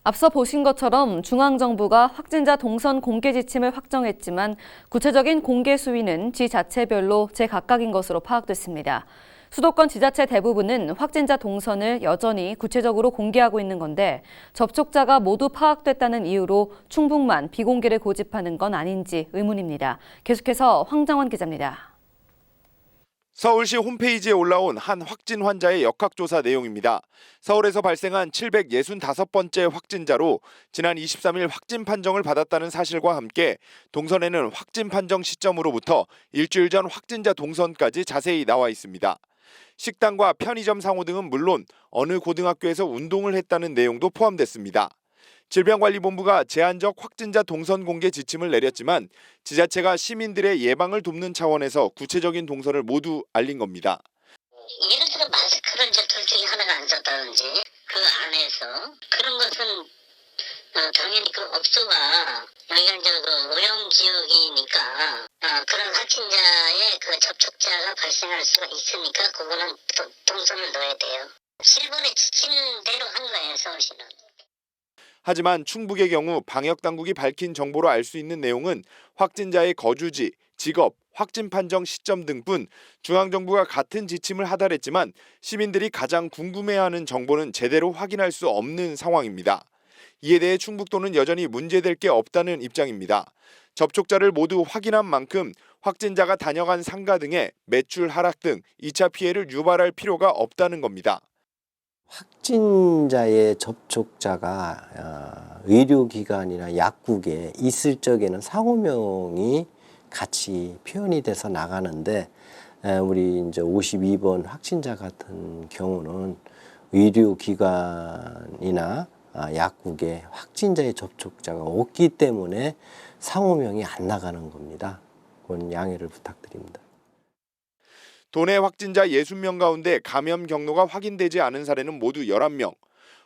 앞서 보신 것처럼 중앙정부가 확진자 동선 공개 지침을 확정했지만 구체적인 공개 수위는 지자체별로 제각각인 것으로 파악됐습니다. 수도권 지자체 대부분은 확진자 동선을 여전히 구체적으로 공개하고 있는 건데 접촉자가 모두 파악됐다는 이유로 충북만 비공개를 고집하는 건 아닌지 의문입니다. 계속해서 황정원 기자입니다. 서울시 홈페이지에 올라온 한 확진 환자의 역학조사 내용입니다. 서울에서 발생한 765번째 확진자로 지난 23일 확진 판정을 받았다는 사실과 함께 동선에는 확진 판정 시점으로부터 일주일 전 확진자 동선까지 자세히 나와 있습니다. 식당과 편의점 상호 등은 물론 어느 고등학교에서 운동을 했다는 내용도 포함됐습니다. 질병관리본부가 제한적 확진자 동선 공개 지침을 내렸지만 지자체가 시민들의 예방을 돕는 차원에서 구체적인 동선을 모두 알린 겁니다. 예를 들어 마스크를 이제 둘 중에 하나가 안 썼다든지 그 안에서 그런 것은 당연히 그 업소가 여기가 이제 그 오염 지역이니까 그런 확진자의 그 접촉자가 발생할 수가 있으니까 그거는 동선을 넣어야 돼요. 실본의 지침대로 한 거예요, 서울시는. 하지만 충북의 경우 방역당국이 밝힌 정보로 알 수 있는 내용은 확진자의 거주지, 직업, 확진 판정 시점 등뿐 중앙정부가 같은 지침을 하달했지만 시민들이 가장 궁금해하는 정보는 제대로 확인할 수 없는 상황입니다. 이에 대해 충북도는 여전히 문제될 게 없다는 입장입니다. 접촉자를 모두 확인한 만큼 확진자가 다녀간 상가 등의 매출 하락 등 2차 피해를 유발할 필요가 없다는 겁니다. 확진자의 접촉자가 의료기관이나 약국에 있을 적에는 상호명이 같이 표현이 돼서 나가는데 우리 이제 52번 확진자 같은 경우는 의료기관이나 약국에 확진자의 접촉자가 없기 때문에 상호명이 안 나가는 겁니다. 그건 양해를 부탁드립니다. 도내 확진자 60명 가운데 감염 경로가 확인되지 않은 사례는 모두 11명.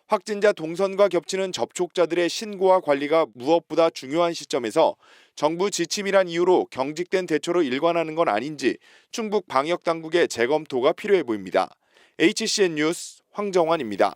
확진자 동선과 겹치는 접촉자들의 신고와 관리가 무엇보다 중요한 시점에서 정부 지침이란 이유로 경직된 대처로 일관하는 건 아닌지 충북 방역당국의 재검토가 필요해 보입니다. HCN 뉴스 황정환입니다.